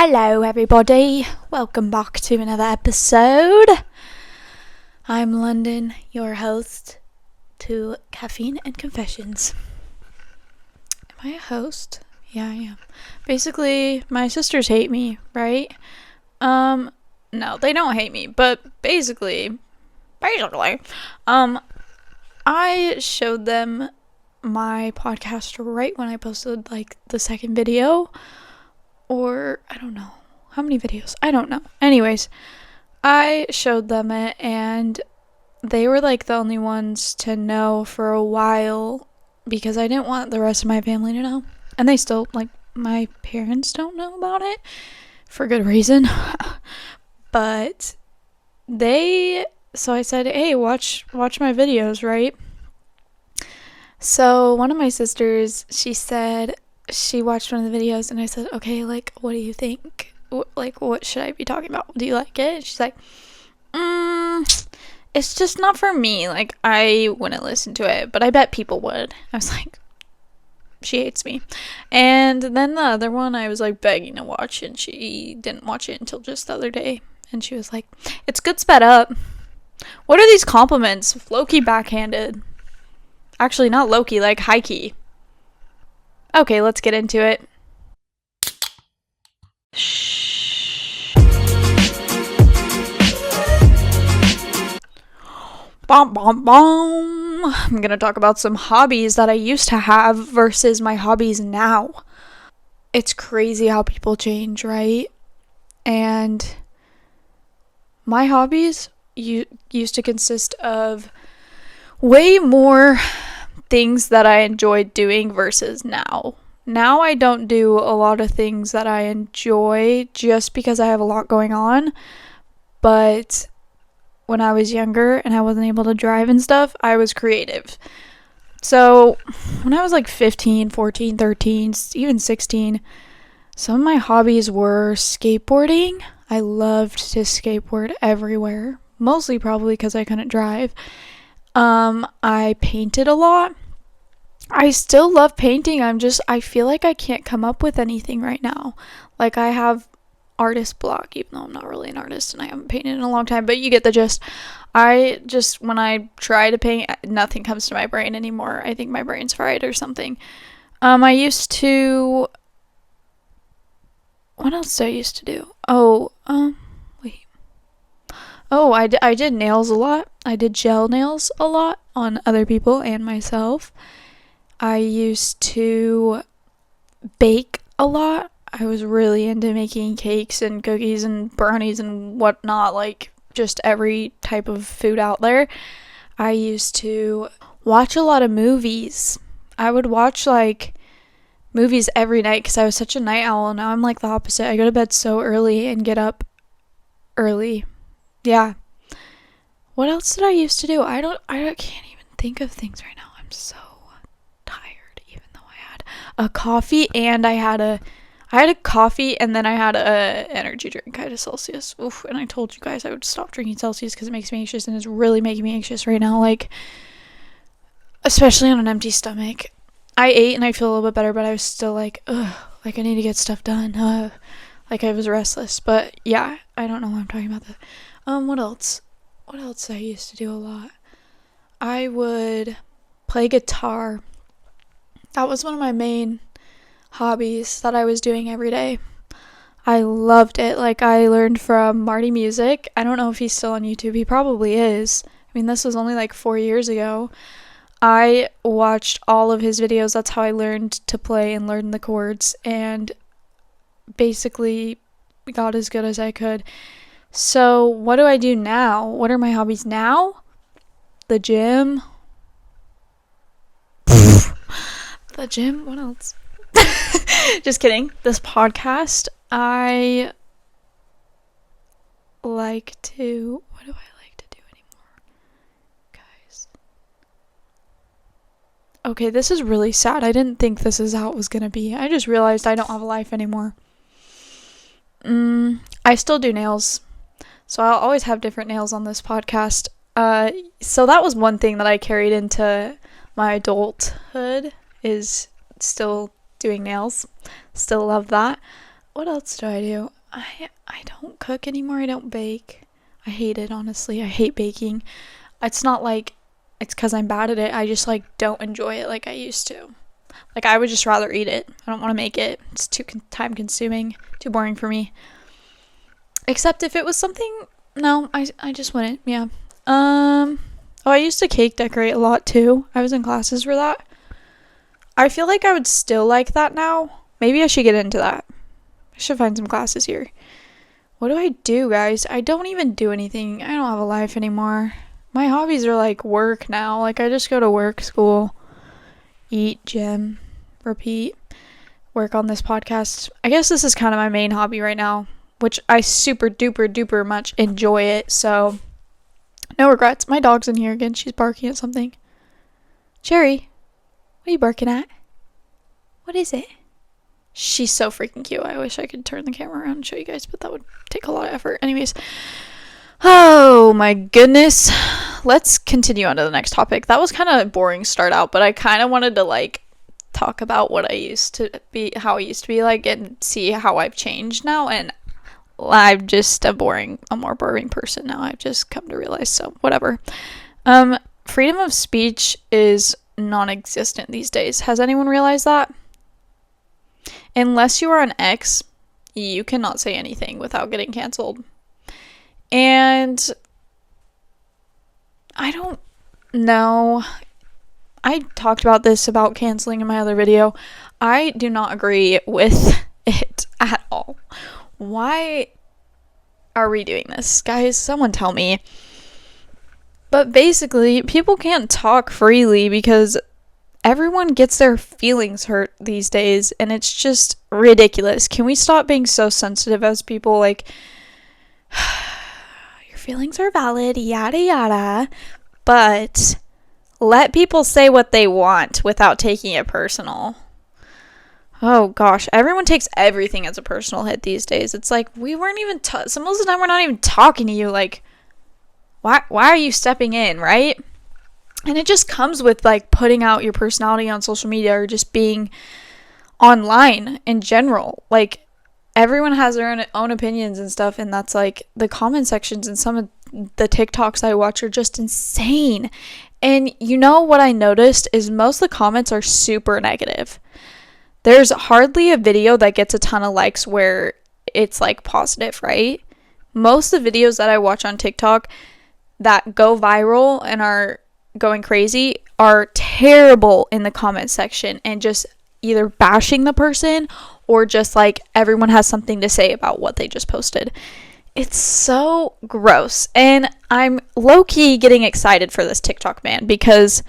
Hello everybody, welcome back to another episode. I'm London, your host to Caffeine and Confessions. Am I a host? Yeah, I am. Basically, my sisters hate me, right? No, they don't hate me, but basically, I showed them my podcast right when I posted like the second video. Or, I don't know. How many videos? I don't know. Anyways, I showed them it, and they were, like, the only ones to know for a while, because I didn't want the rest of my family to know. And they still, like, my parents don't know about it, for good reason. But so I said, hey, watch my videos, right? So, one of my sisters, she said, she watched one of the videos, and I said, okay, like, what do you think? What should I be talking about? Do you like it? She's like, it's just not for me. Like, I wouldn't listen to it, but I bet people would. I was like, she hates me. And then the other one, I was, like, begging to watch, and she didn't watch it until just the other day. And she was like, it's good sped up. What are these compliments? Low-key backhanded. Actually, not low-key, like high-key. Okay, let's get into it. Bom, bom, bom. I'm gonna talk about some hobbies that I used to have versus my hobbies now. It's crazy how people change, right? And my hobbies used to consist of way more things that I enjoyed doing versus now. Now I don't do a lot of things that I enjoy just because I have a lot going on. But when I was younger and I wasn't able to drive and stuff, I was creative. So when I was like 15, 14, 13, even 16, some of my hobbies were skateboarding. I loved to skateboard everywhere. Mostly probably because I couldn't drive. I painted a lot. I still love painting. I feel like I can't come up with anything right now. Like, I have artist block, even though I'm not really an artist and I haven't painted in a long time, but you get the gist. When I try to paint, nothing comes to my brain anymore. I think my brain's fried or something. I used to... What else did I used to do? I did nails a lot. I did gel nails a lot on other people and myself. I used to bake a lot. I was really into making cakes and cookies and brownies and whatnot, like just every type of food out there. I used to watch a lot of movies. I would watch like movies every night because I was such a night owl. Now I'm like the opposite. I go to bed so early and get up early. Yeah. What else did I used to do? I can't even think of things right now. I'm so tired, even though I had a coffee and I had a coffee and then I had a energy drink. I had a Celsius. Oof, and I told you guys I would stop drinking Celsius because it makes me anxious, and it's really making me anxious right now, like, especially on an empty stomach. I ate and I feel a little bit better, but I was still like, ugh, like I need to get stuff done. Like I was restless. But yeah, I don't know why I'm talking about that. What else? What else I used to do a lot? I would play guitar. That was one of my main hobbies that I was doing every day. I loved it. Like, I learned from Marty Music. I don't know if he's still on YouTube. He probably is. I mean, this was only like 4 years ago. I watched all of his videos. That's how I learned to play and learn the chords, and basically got as good as I could. So, what do I do now? What are my hobbies now? The gym. The gym? What else? Just kidding. This podcast. I like to... What do I like to do anymore? Guys. Okay, this is really sad. I didn't think this is how it was gonna be. I just realized I don't have a life anymore. I still do nails. So I'll always have different nails on this podcast. So that was one thing that I carried into my adulthood, is still doing nails. Still love that. what else do I do? I don't cook anymore. I don't bake. I hate it, honestly. I hate baking. It's not like it's because I'm bad at it. I just like don't enjoy it like I used to. Like I would just rather eat it. I don't want to make it. It's too time consuming, too boring for me. Except if it was something, no, I just wouldn't. Yeah. Oh, I used to cake decorate a lot too. I was in classes for that. I feel like I would still like that now. Maybe I should get into that. I should find some classes here. What do I do, guys? I don't even do anything. I don't have a life anymore. My hobbies are like work now. Like I just go to work, school, eat, gym, repeat, work on this podcast. I guess this is kind of my main hobby right now, which I super duper duper much enjoy it. So no regrets. My dog's in here again. She's barking at something. Cherry, what are you barking at? What is it? She's so freaking cute. I wish I could turn the camera around and show you guys, but that would take a lot of effort. Anyways. Oh my goodness. Let's continue on to the next topic. That was kind of a boring start out, but I kind of wanted to like talk about what I used to be, how I used to be like, and see how I've changed now. And I'm just a more boring person now. I've just come to realize, so whatever. Freedom of speech is non-existent these days. Has anyone realized that? Unless you are an X, you cannot say anything without getting canceled. And I don't know. I talked about this about canceling in my other video. I do not agree with it at all. Why are we doing this, guys? Someone tell me. But basically, people can't talk freely because everyone gets their feelings hurt these days, and it's just ridiculous. Can we stop being so sensitive as people? Like, your feelings are valid, yada yada, but let people say what they want without taking it personal. Oh gosh, everyone takes everything as a personal hit these days. It's like, we weren't even some of the time we're not even talking to you. Like, why are you stepping in, right? And it just comes with like putting out your personality on social media or just being online in general. Like, everyone has their own opinions and stuff, and that's like the comment sections and some of the TikToks I watch are just insane. And you know what I noticed is most of the comments are super negative. There's hardly a video that gets a ton of likes where it's like positive, right? Most of the videos that I watch on TikTok that go viral and are going crazy are terrible in the comment section and just either bashing the person or just like everyone has something to say about what they just posted. It's so gross. And I'm low-key getting excited for this TikTok ban because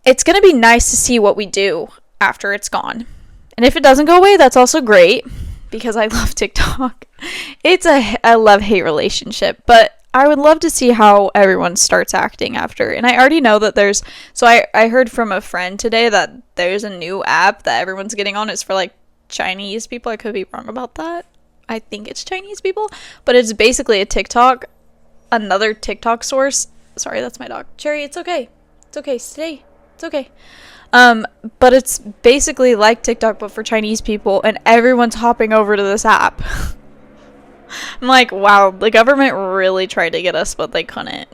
it's going to be nice to see what we do after it's gone. And if it doesn't go away, that's also great because I love TikTok. It's a love-hate relationship, but I would love to see how everyone starts acting after. And I already know that I heard from a friend today that there's a new app that everyone's getting on. It's for like Chinese people. I could be wrong about that. I think it's Chinese people, but it's basically another TikTok source. Sorry, that's my dog. Cherry, it's okay. It's okay. Stay. It's okay. But it's basically like TikTok, but for Chinese people, and everyone's hopping over to this app. I'm like, wow, the government really tried to get us, but they couldn't.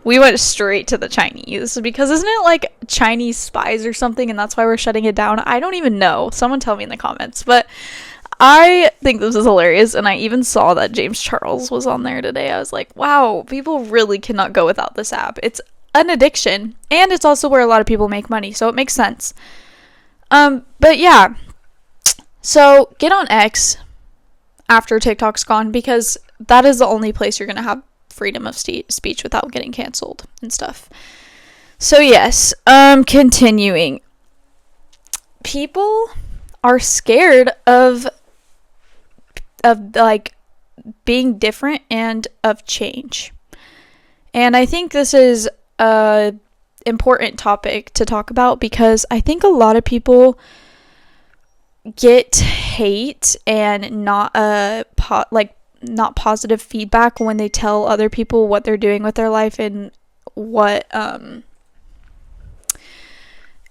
We went straight to the Chinese because isn't it like Chinese spies or something, and that's why we're shutting it down? I don't even know. Someone tell me in the comments. But I think this is hilarious, and I even saw that James Charles was on there today. I was like, wow, people really cannot go without this app. It's an addiction, and it's also where a lot of people make money, so it makes sense. But yeah, so get on X after TikTok's gone, because that is the only place you're gonna have freedom of speech without getting canceled and stuff. So yes, continuing. People are scared of like being different and of change. And I think this is a important topic to talk about because I think a lot of people get hate and not positive feedback when they tell other people what they're doing with their life and what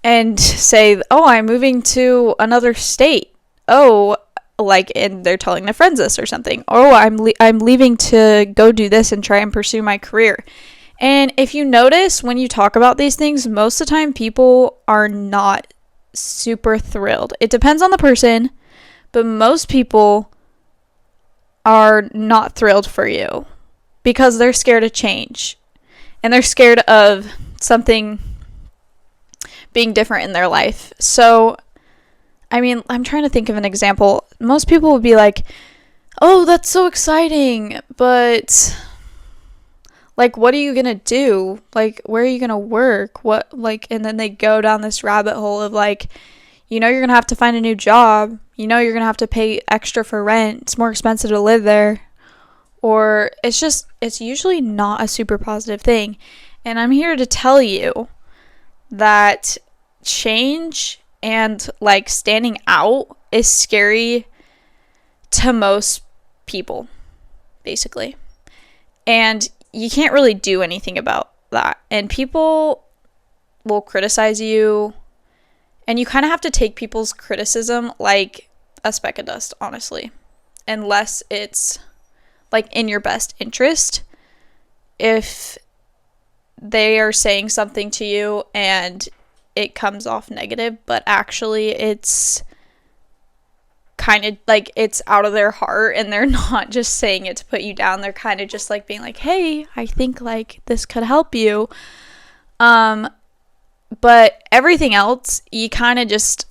and say, oh, I'm moving to another state. Oh, like, and they're telling their friends this or something. Oh, I'm leaving to go do this and try and pursue my career. And if you notice, when you talk about these things, most of the time people are not super thrilled. It depends on the person, but most people are not thrilled for you because they're scared of change. And they're scared of something being different in their life. So, I mean, I'm trying to think of an example. Most people would be like, oh, that's so exciting, but like, what are you gonna do? Like, where are you gonna work? What, like, and then they go down this rabbit hole of like, you know, you're gonna have to find a new job. You know, you're gonna have to pay extra for rent. It's more expensive to live there. Or it's usually not a super positive thing. And I'm here to tell you that change and like standing out is scary to most people, basically. And you can't really do anything about that. And people will criticize you, and you kind of have to take people's criticism like a speck of dust, honestly, unless it's like in your best interest. If they are saying something to you and it comes off negative, but actually it's kind of like it's out of their heart and they're not just saying it to put you down, they're kind of just like being like, hey, I think like this could help you. But everything else you kind of just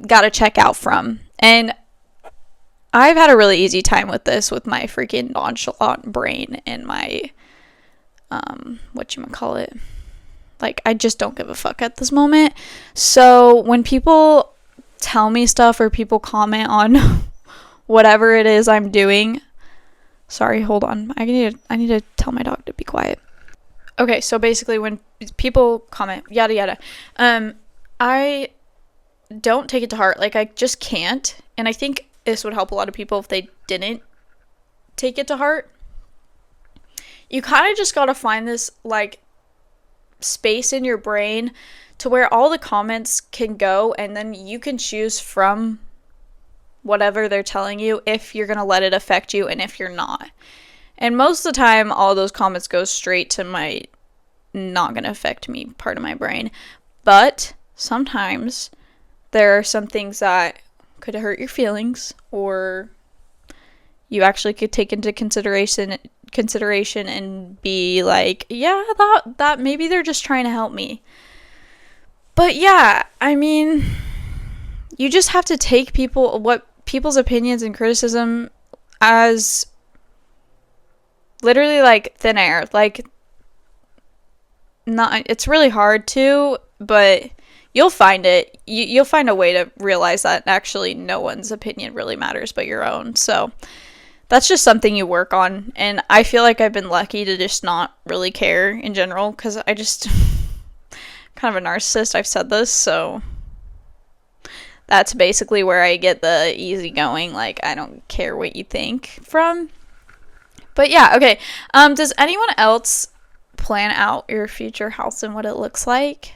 gotta check out from. And I've had a really easy time with this, with my freaking nonchalant brain and my, whatchamacallit. Like, I just don't give a fuck at this moment. So when people tell me stuff or people comment on whatever it is I'm doing, sorry, hold on. I need to tell my dog to be quiet. Okay, so basically when people comment, yada yada, I don't take it to heart. Like, I just can't. And I think this would help a lot of people if they didn't take it to heart. You kind of just gotta find this like space in your brain to where all the comments can go, and then you can choose from whatever they're telling you if you're gonna let it affect you and if you're not. And most of the time all those comments go straight to my not gonna affect me part of my brain. But sometimes there are some things that could hurt your feelings, or you actually could take into consideration and be like, yeah, that maybe they're just trying to help me. But yeah, I mean, you just have to take people's opinions and criticism as literally like thin air. Like, not, it's really hard to, but you'll find it. You'll find a way to realize that actually no one's opinion really matters but your own. So that's just something you work on. And I feel like I've been lucky to just not really care in general, because I just kind of a narcissist. I've said this, so that's basically where I get the easygoing, like, I don't care what you think from. But yeah, okay. Does anyone else plan out your future house and what it looks like?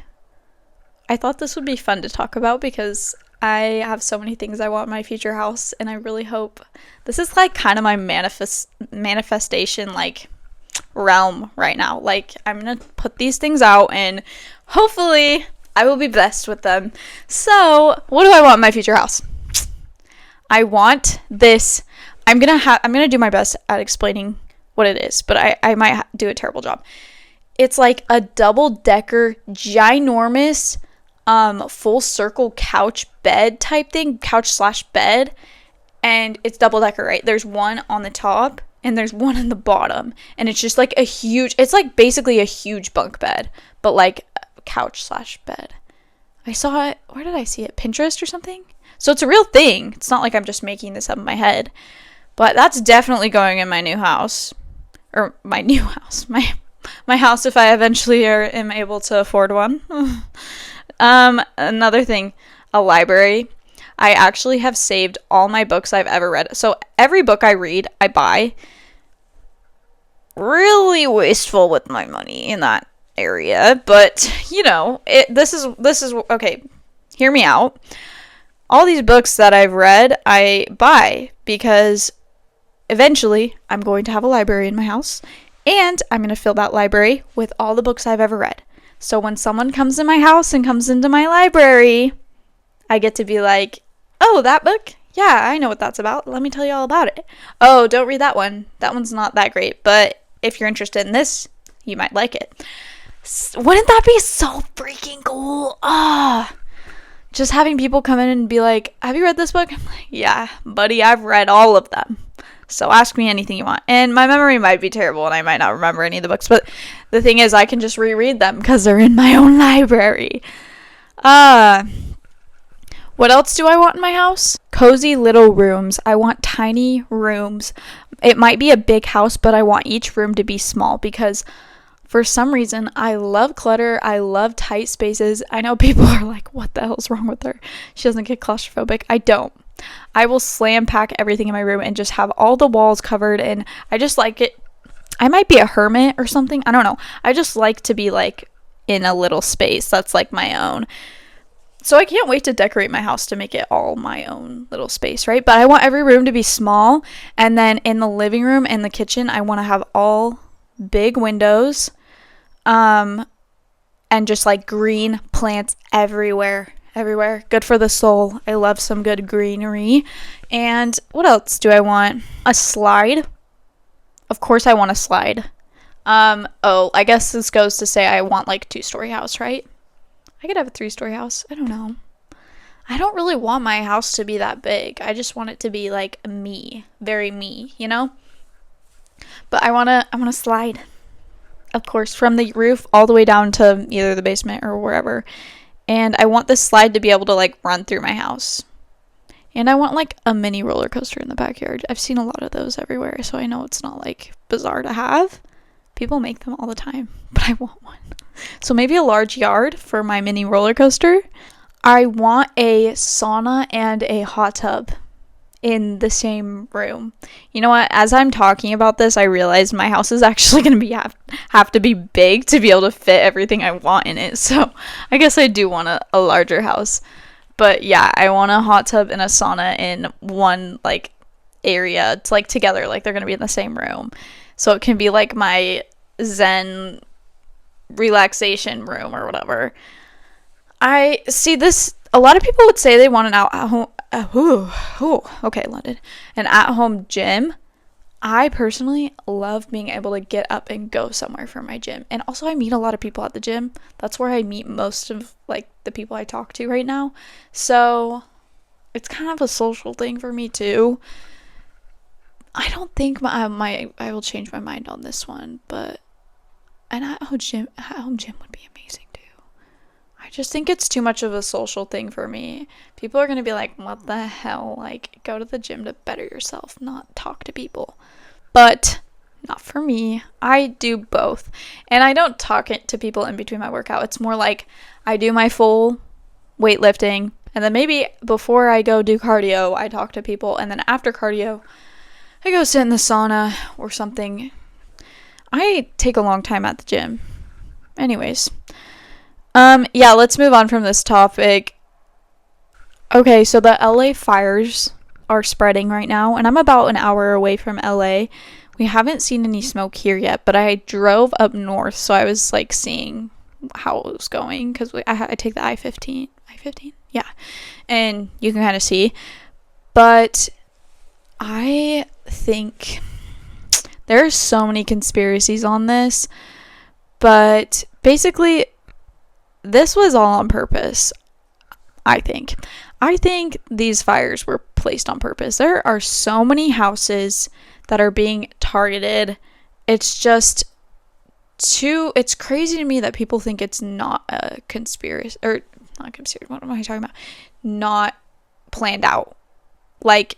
I thought this would be fun to talk about because I have so many things I want in my future house, and I really hope this is like kind of my manifestation like realm right now. Like, I'm gonna put these things out and hopefully I will be blessed with them. So what do I want in my future house? I want this. I'm gonna do my best at explaining what it is, but I might do a terrible job. It's like a double-decker, ginormous, full circle couch bed type thing, couch/bed, and it's double-decker, right? There's one on the top and there's one on the bottom, and it's just like it's like basically a huge bunk bed, but like couch/bed. I saw it, where did I see it? Pinterest or something? So it's a real thing. It's not like I'm just making this up in my head, but that's definitely going in my new house, or my new house, my house if I eventually am able to afford one. Another thing, a library. I actually have saved all my books I've ever read. So every book I read, I buy. Really wasteful with my money in that area, but you know, this is okay. Hear me out. all these books that I've read, I buy because eventually I'm going to have a library in my house, and I'm going to fill that library with all the books I've ever read. So when someone comes in my house and comes into my library, I get to be like, oh, that book? Yeah, I know what that's about. Let me tell you all about it. Oh, don't read that one. That one's not that great. But if you're interested in this, you might like it. Wouldn't that be so freaking cool? Just having people come in and be like, have you read this book? I'm like, yeah, buddy, I've read all of them. So ask me anything you want. And my memory might be terrible and I might not remember any of the books. But the thing is, I can just reread them because they're in my own library. What else do I want in my house? Cozy little rooms. I want tiny rooms. It might be a big house, but I want each room to be small because for some reason, I love clutter. I love tight spaces. I know people are like, what the hell's wrong with her? She doesn't get claustrophobic. I don't. I will slam pack everything in my room and just have all the walls covered, and I just like it. I might be a hermit or something. I don't know. I just like to be like in a little space that's like my own. So I can't wait to decorate my house to make it all my own little space, right? But I want every room to be small. And then in the living room and the kitchen, I want to have all big windows. And just like green plants everywhere. Good for the soul. I love some good greenery. And what else do I want? A slide. Of course I want a slide. I guess this goes to say I want like 2-story house, right? I could have a 3-story house. I don't know. I don't really want my house to be that big. I just want it to be like me, very me, you know? But I want to slide. Of course, from the roof all the way down to either the basement or wherever. And I want this slide to be able to like run through my house. And I want like a mini roller coaster in the backyard. I've seen a lot of those everywhere, so I know it's not like bizarre to have. People make them all the time, but I want one. So maybe a large yard for my mini roller coaster. I want a sauna and a hot tub in the same room. You know what? As I'm talking about this, I realized my house is actually going to have to be big to be able to fit everything I want in it. So I guess I do want a larger house. But yeah, I want a hot tub and a sauna in one like area. It's like together, like they're going to be in the same room. So it can be like my Zen relaxation room or whatever. I see this. A lot of people would say they want an at-home. London. An at-home gym. I personally love being able to get up and go somewhere for my gym. And also I meet a lot of people at the gym. That's where I meet most of like the people I talk to right now. So it's kind of a social thing for me too. I don't think I will change my mind on this one, but an at-home gym would be amazing too. I just think it's too much of a social thing for me. People are going to be like, what the hell? Like, go to the gym to better yourself, not talk to people. But not for me. I do both. And I don't talk to people in between my workout. It's more like I do my full weightlifting, and then maybe before I go do cardio, I talk to people, and then after cardio, I go sit in the sauna or something. I take a long time at the gym. Anyways. Yeah, let's move on from this topic. Okay, so the LA fires are spreading right now, and I'm about an hour away from LA. We haven't seen any smoke here yet, but I drove up north, so I was like seeing how it was going, because I take the I-15? Yeah, and you can kind of see. But I think there's so many conspiracies on this, but basically this was all on purpose. I think these fires were placed on purpose. There are so many houses that are being targeted. It's just it's crazy to me that people think it's not a conspiracy, or not conspiracy, what am I talking about? Not planned out. Like,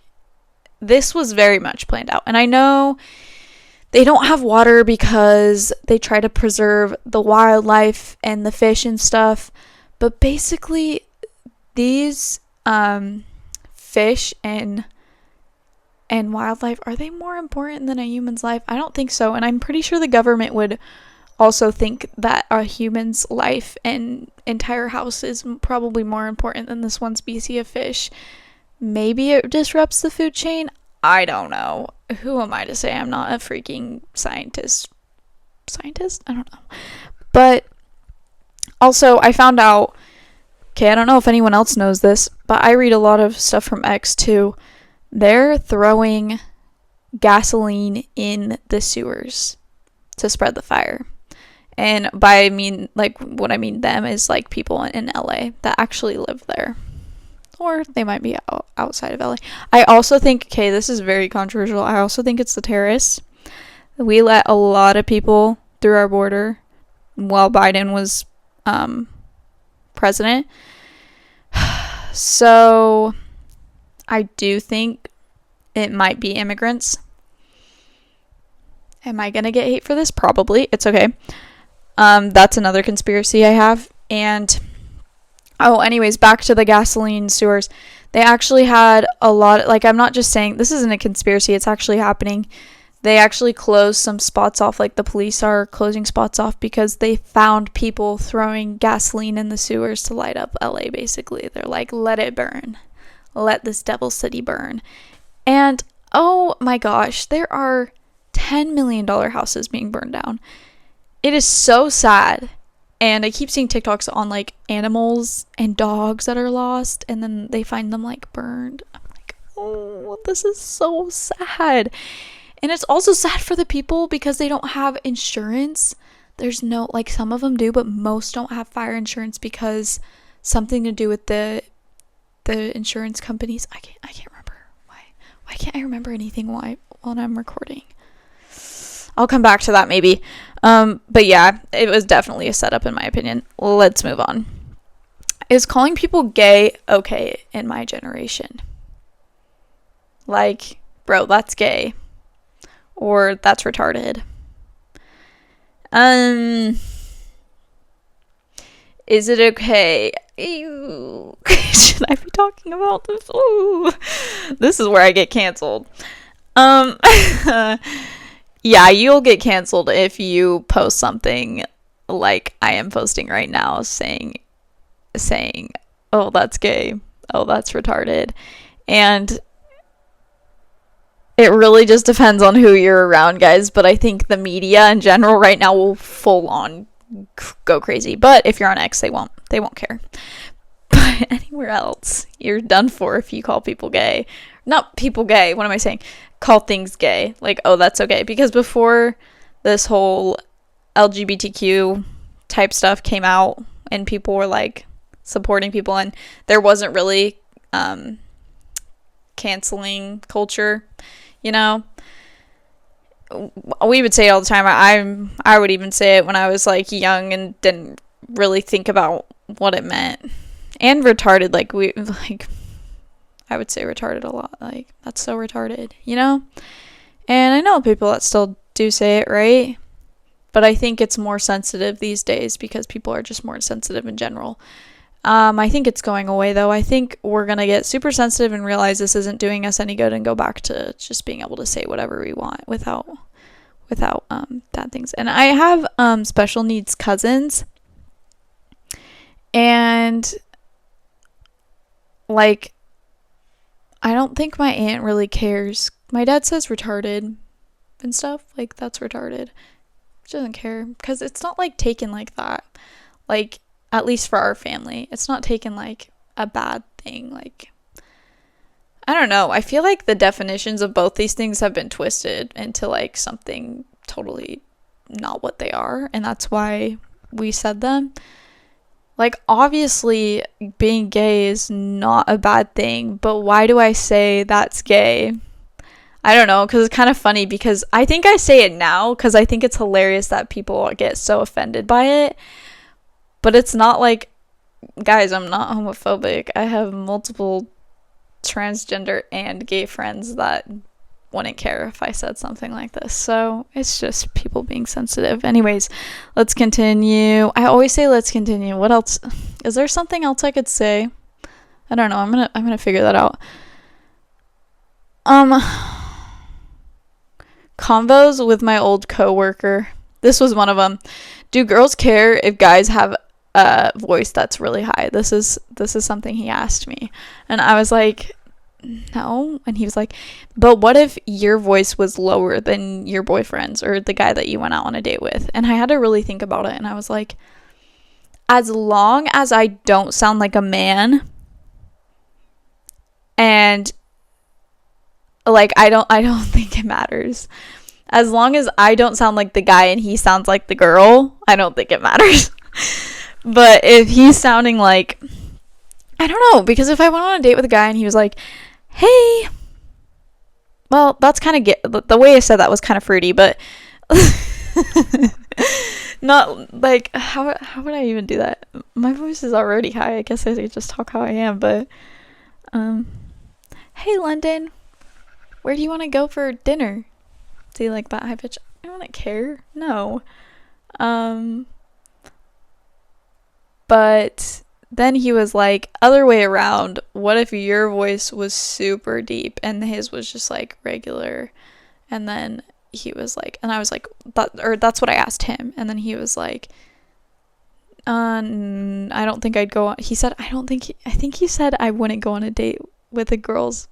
this was very much planned out. And I know they don't have water because they try to preserve the wildlife and the fish and stuff. But basically, these fish and wildlife, are they more important than a human's life? I don't think so. And I'm pretty sure the government would also think that a human's life and entire house is probably more important than this one species of fish. Maybe it disrupts the food chain. I don't know. Who am I to say? I'm not a freaking scientist. I don't know. But also, I found out, okay, I don't know if anyone else knows this, but I read a lot of stuff from X too. They're throwing gasoline in the sewers to spread the fire. And by I mean, like, what I mean them is like people in LA that actually live there. Or they might be outside of LA. I also think, okay, this is very controversial. I also think it's the terrorists. We let a lot of people through our border while Biden was president. So I do think it might be immigrants. Am I going to get hate for this? Probably. It's okay. That's another conspiracy I have. And anyways, back to the gasoline sewers. They actually had a lot, like, I'm not just saying, this isn't a conspiracy, it's actually happening. They actually closed some spots off, like the police are closing spots off because they found people throwing gasoline in the sewers to light up LA, basically. They're like, let it burn. Let this devil city burn. And, oh my gosh, there are $10 million houses being burned down. It is so sad. And I keep seeing TikToks on like animals and dogs that are lost, and then they find them like burned. I'm like, oh, this is so sad. And it's also sad for the people because they don't have insurance. There's no, like, some of them do, but most don't have fire insurance because something to do with the insurance companies. I can't remember why can't I remember anything when I'm recording. I'll come back to that maybe. But yeah, it was definitely a setup in my opinion. Let's move on. Is calling people gay okay in my generation? Like, bro, that's gay. Or that's retarded. Is it okay? Ew. Should I be talking about this? Ooh. This is where I get canceled. Yeah, you'll get canceled if you post something like I am posting right now saying, oh, that's gay. Oh, that's retarded. And it really just depends on who you're around, guys. But I think the media in general right now will full on go crazy. But if you're on X, they won't care. But anywhere else, you're done for if you call people gay. Not people gay. What am I saying? Call things gay. Like, oh, that's okay. Because before this whole LGBTQ type stuff came out and people were like supporting people, and there wasn't really canceling culture, you know. We would say it all the time. I would even say it when I was like young and didn't really think about what it meant. And retarded, I would say retarded a lot. Like, that's so retarded, you know? And I know people that still do say it, right? But I think it's more sensitive these days because people are just more sensitive in general. I think it's going away, though. I think we're going to get super sensitive and realize this isn't doing us any good and go back to just being able to say whatever we want without bad things. And I have special needs cousins. And, like, I don't think my aunt really cares. My dad says retarded and stuff. Like, that's retarded. She doesn't care. Because it's not, like, taken like that. Like, at least for our family. It's not taken, like, a bad thing. Like, I don't know. I feel like the definitions of both these things have been twisted into, like, something totally not what they are. And that's why we said them. Like, obviously, being gay is not a bad thing, but why do I say that's gay? I don't know, because it's kind of funny, because I think I say it now, because I think it's hilarious that people get so offended by it, but it's not like, guys, I'm not homophobic. I have multiple transgender and gay friends that wouldn't care if I said something like this. So it's just people being sensitive. Anyways, let's continue. I always say let's continue. What else? Is there something else I could say? I don't know. I'm gonna figure that out. Convos with my old coworker. This was one of them. Do girls care if guys have a voice that's really high? This is something he asked me. And I was like, no. And he was like, but what if your voice was lower than your boyfriend's or the guy that you went out on a date with? And I had to really think about it. And I was like, as long as I don't sound like a man, and like I don't think it matters. As long as I don't sound like the guy and he sounds like the girl, I don't think it matters. But if he's sounding like, I don't know, because if I went on a date with a guy and he was like, hey, well, that's kind of the way I said that was kind of fruity, but not like, how would I even do that? My voice is already high. I guess I could just talk how I am, but hey, London, where do you want to go for dinner? Do you like that high pitch? I don't care. No. But then he was like, other way around, what if your voice was super deep and his was just like regular? And then he was like, and I was like, that's what I asked him. And then he was like, I don't think I'd go on. He said, I think he said I wouldn't go on a date with a girl's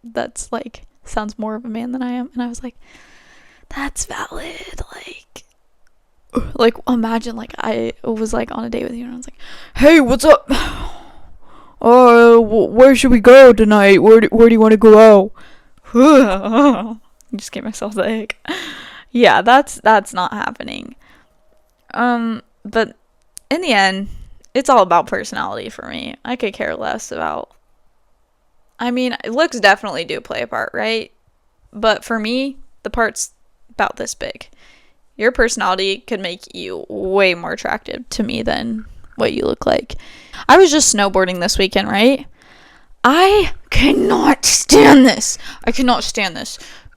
that's like sounds more of a man than I am. And I was like, that's valid. Like imagine like I was like on a date with you and I was like, hey, what's up? Where should we go tonight? Where do you want to go out? I just gave myself the ick. Yeah, that's not happening. But in the end, it's all about personality for me. I could care less about, I mean, looks definitely do play a part, right? But for me, the part's about this big. Your personality could make you way more attractive to me than what you look like. I was just snowboarding this weekend, right? I cannot stand this.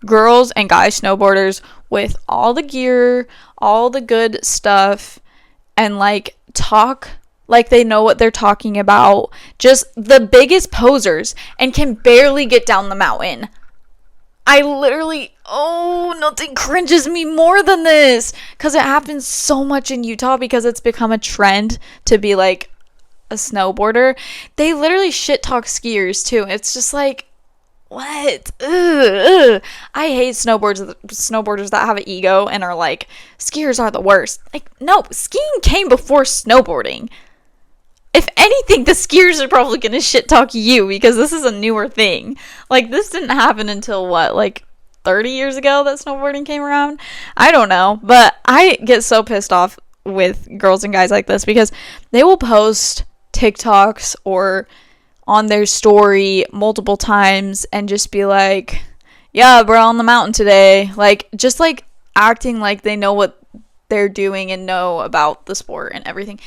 Girls and guy snowboarders with all the gear, all the good stuff, and like talk like they know what they're talking about. Just the biggest posers and can barely get down the mountain. I literally, nothing cringes me more than this. Because it happens so much in Utah because it's become a trend to be like a snowboarder. They literally shit talk skiers too. It's just like, what? Ugh. I hate snowboarders that have an ego and are like, skiers are the worst. Like, no, skiing came before snowboarding. If anything, the skiers are probably going to shit talk you because this is a newer thing. Like, this didn't happen until what, like 30 years ago that snowboarding came around? I don't know. But I get so pissed off with girls and guys like this because they will post TikToks or on their story multiple times and just be like, yeah, we're on the mountain today. Like, just like acting like they know what they're doing and know about the sport and everything.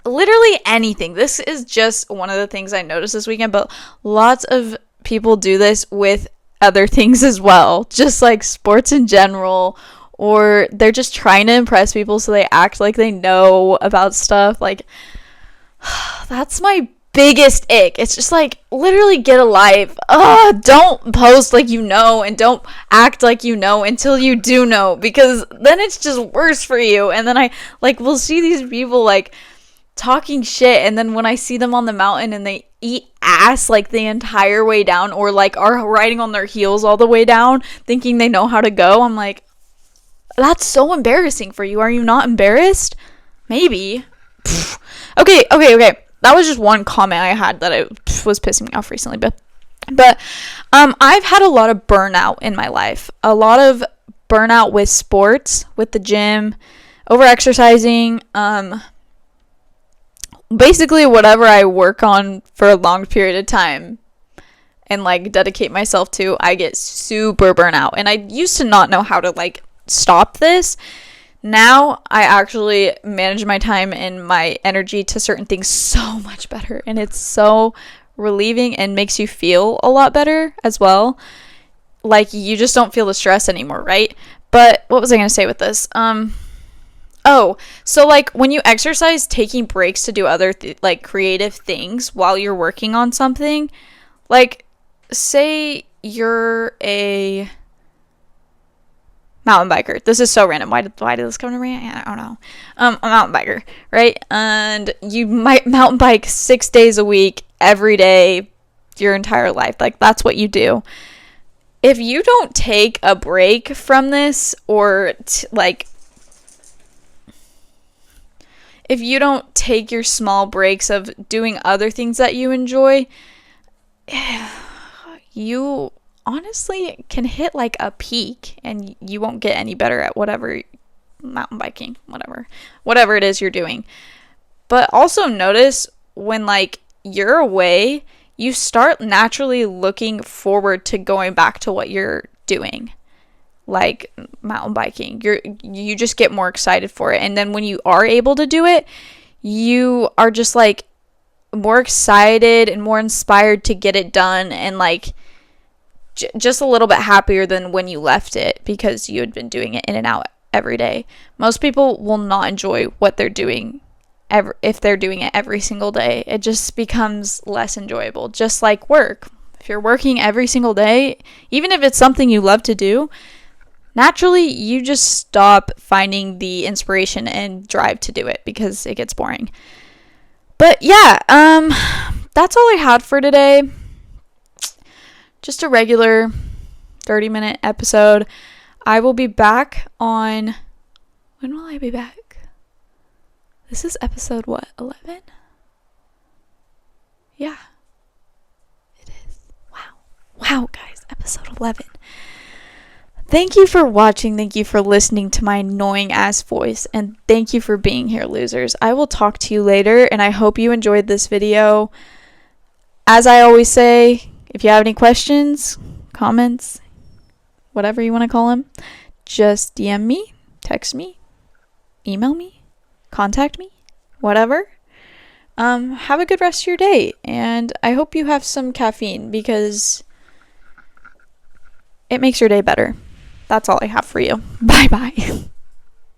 Literally anything. This is just one of the things I noticed this weekend, but lots of people do this with other things as well, just like sports in general, or they're just trying to impress people so they act like they know about stuff. Like, that's my biggest ick. It's just like, literally get a life. Don't post like you know and don't act like you know until you do know, because then it's just worse for you. And then I like will see these people like talking shit, and then when I see them on the mountain and they eat ass like the entire way down, or like are riding on their heels all the way down thinking they know how to go, I'm like, that's so embarrassing for you. Are you not embarrassed? Maybe. Okay, that was just one comment I had that was pissing me off recently, but I've had a lot of burnout in my life, a lot of burnout with sports, with the gym, over exercising, basically whatever I work on for a long period of time and like dedicate myself to, I get super burnout. And I used to not know how to like stop this. Now I actually manage my time and my energy to certain things so much better, and it's so relieving and makes you feel a lot better as well. Like, you just don't feel the stress anymore, right? But what was I going to say with this? So like when you exercise, taking breaks to do other like creative things while you're working on something, like say you're a mountain biker. This is so random. Why did this come to me? I don't know. A mountain biker, right? And you might mountain bike 6 days a week, every day, your entire life. Like, that's what you do. If you don't take a break from this, or if you don't take your small breaks of doing other things that you enjoy, you honestly can hit like a peak and you won't get any better at whatever, mountain biking, whatever it is you're doing. But also notice when like you're away, you start naturally looking forward to going back to what you're doing, like mountain biking. You just get more excited for it, and then when you are able to do it, you are just like more excited and more inspired to get it done, and like just a little bit happier than when you left it, because you had been doing it in and out every day. Most people will not enjoy what they're doing if they're doing it every single day. It just becomes less enjoyable, just like work. If you're working every single day, even if it's something you love to do, naturally you just stop finding the inspiration and drive to do it because it gets boring. But yeah, that's all I had for today. Just a regular 30-minute episode. I will be back on... When will I be back? This is episode what? 11? Yeah. It is. Wow, guys. Episode 11. Thank you for watching. Thank you for listening to my annoying ass voice. And thank you for being here, losers. I will talk to you later, and I hope you enjoyed this video. As I always say, if you have any questions, comments, whatever you want to call them, just DM me, text me, email me, contact me, whatever. Have a good rest of your day, and I hope you have some caffeine because it makes your day better. That's all I have for you. Bye-bye.